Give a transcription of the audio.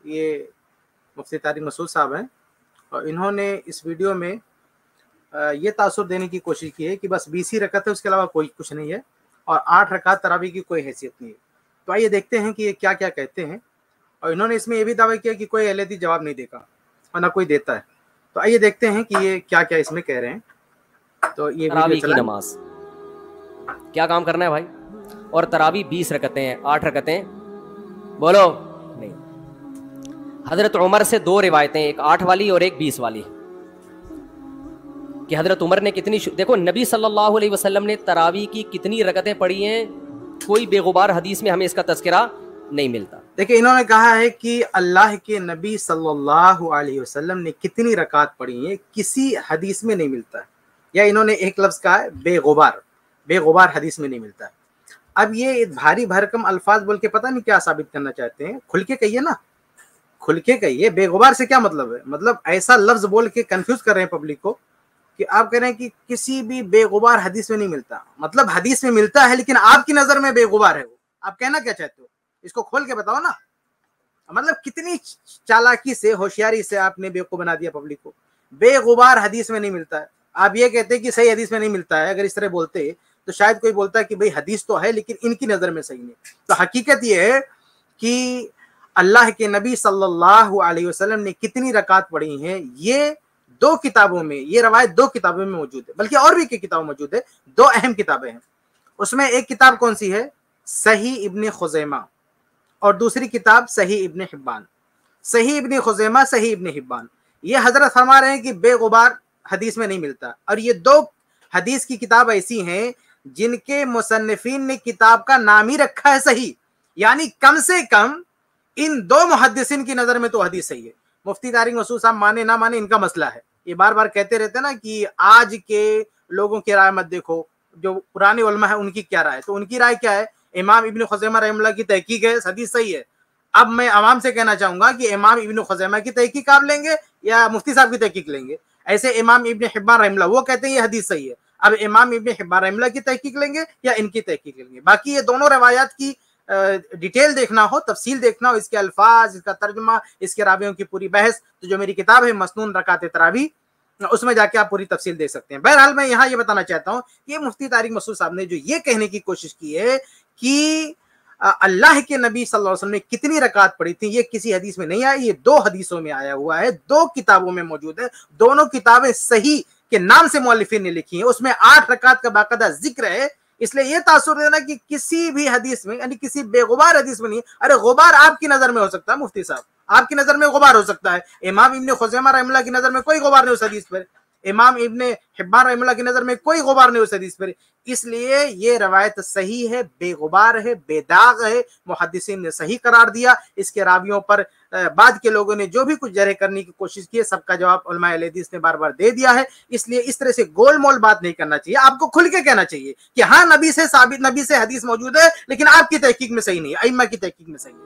ये मुफ्ती तारिक मसूद साहब हैं, और इन्होंने इस वीडियो में ये तासुर देने की कोशिश की है कि बस 20 ही रकात है, उसके अलावा कोई कुछ नहीं है, और 8 रकात तरावी की कोई हैसियत नहीं है। तो आइए देखते हैं कि ये क्या क्या कहते हैं। और इन्होंने इसमें ये भी दावा किया कि कोई अहले हदीस जवाब नहीं देगा और ना कोई देता है। तो आइए देखते हैं कि ये क्या क्या इसमें कह रहे हैं। तो ये तरावी की नमाज क्या काम करना है भाई? और तरावी 20 रकतें हैं, 8 रकतें बोलो नहीं। हजरत उमर से 2 रिवायतें, एक 8 वाली और एक 20 वाली, कि हजरत उमर ने कितनी, देखो नबी सल्लल्लाहु अलैहि वसल्लम ने तरावी की कितनी रकतें पढ़ी हैं, कोई बेगुबार हदीस में हमें इसका तज़किरा नहीं मिलता। देखिए, इन्होंने कहा है कि अल्लाह के नबी सल्लल्लाहु अलैहि वसल्लम ने कितनी रकात पढ़ी है, किसी हदीस में नहीं मिलता है। या इन्होंने एक लफ्ज कहा है बेगुबार, बेगुबार हदीस में नहीं मिलता है। अब ये भारी भरकम अल्फाज बोल के पता नहीं क्या साबित करना चाहते हैं। खुल के कहिए ना, खुल के कहिए। बेगुबार से क्या मतलब है? मतलब ऐसा लफ्ज बोल के कंफ्यूज कर रहे हैं पब्लिक को कि आप कह रहे हैं कि किसी भी बेगुबार हदीस में नहीं मिलता। मतलब हदीस में मिलता है लेकिन आपकी नजर में बेगुबार है वो। आप कहना क्या चाहते हो? इसको खोल के बताओ ना। मतलब कितनी चालाकी से, होशियारी से आपने बेवकूफ बना दिया पब्लिक को। बेगुबार हदीस में नहीं मिलता है। आप ये कहते हैं कि सही हदीस में नहीं मिलता है। अगर इस तरह बोलते तो शायद कोई बोलता है कि भाई हदीस तो है लेकिन इनकी नजर में सही नहीं। तो हकीकत ये है कि अल्लाह के नबी सल्लल्लाहु अलैहि वसल्लम ने कितनी रकात पढ़ी हैं, ये 2 किताबों में, ये रवायत 2 किताबों में मौजूद है, बल्कि और भी की किताबें मौजूद है। 2 अहम किताबें हैं। उसमें एक किताब कौन सी है? सही इब्न खुज़ैमा, और दूसरी किताब सही इब्न हिब्बान। सही इब्न खुज़ैमा, सही इब्न हिब्बान, ये हजरत फरमा रहे हैं कि बेगुबार हदीस में नहीं मिलता। और ये 2 हदीस की किताब ऐसी हैं जिनके मुसन्निफीन ने किताब का नाम ही रखा है सही। यानी कम से कम इन 2 मुहद्दिसीन की नजर में तो हदीस सही है। मुफ्ती तारिक मसूद साहब माने ना माने इनका मसला है। ये बार बार कहते रहते हैं ना कि आज के लोगों की राय मत देखो, जो पुराने उलमा है उनकी क्या राय। तो उनकी राय क्या है? इमाम इब्न खुज़ैमा रहमतुल्लाह की तहकीक है, हदीस सही है। अब मैं आवाम से कहना चाहूंगा कि इमाम इब्न खुज़ैमा की तहकीक आप लेंगे या मुफ्ती साहब की तहकीक लेंगे? ऐसे इमाम इब्न हिब्बान रहमतुल्लाह वो कहते हैं ये हदीस सही है। अब इमाम इब्न हिब्बान रहमतुल्लाह की तहकीक लेंगे या इनकी तहकीक लेंगे? बाकी ये दोनों रवायात की डिटेल देखना हो, तफसील देखना हो, इसके अल्फाज, इसका तर्जुमा, इसके रावियों की पूरी बहस, तो जो मेरी किताब है मसनून रकात तरावी, उसमें जाके आप पूरी तफसील देख सकते हैं। बहरहाल मैं यहाँ ये बताना चाहता हूँ कि मुफ्ती तारिक मसूद साहब ने जो ये कहने की कोशिश की है कि अल्लाह के नबी सल्लल्लाहु अलैहि वसल्लम ने कितनी रकात पढ़ी थी, ये किसी हदीस में नहीं आया, ये 2 हदीसों में आया हुआ है, 2 किताबों में मौजूद है। दोनों किताबें सही के नाम से मौलिफिन ने लिखी है, उसमें 8 रकात का बाकायदा जिक्र है। इसलिए ये तासुर देना कि किसी भी हदीस में, यानी किसी बेगुबार हदीस में नहीं। अरे गुबार आपकी नजर में हो सकता है मुफ्ती साहब, आपकी नजर में गुबार हो सकता है। इमाम इब्न खुज़ैमा रहमतुल्लाह की नजर में कोई गुबार नहीं उस हदीस पर, इमाम इब्न हिब्बान रहमतुल्लाह की नजर में कोई गुबार नहीं उस हदीस पर। इसलिए ये रवायत सही है, बेगुबार है, बेदाग है, मुहद्दिसीन ने सही करार दिया। इसके रावियों पर बाद के लोगों ने जो भी कुछ जरह करने की कोशिश की है, सबका जवाब उलमा अहले हदीस ने बार बार दे दिया है। इसलिए इस तरह से गोल मोल बात नहीं करना चाहिए। आपको खुल के कहना चाहिए कि हाँ नबी से साबित, नबी से हदीस मौजूद है लेकिन आपकी तहकीक में सही नहीं है, अइम्मा की तहकीक में सही है।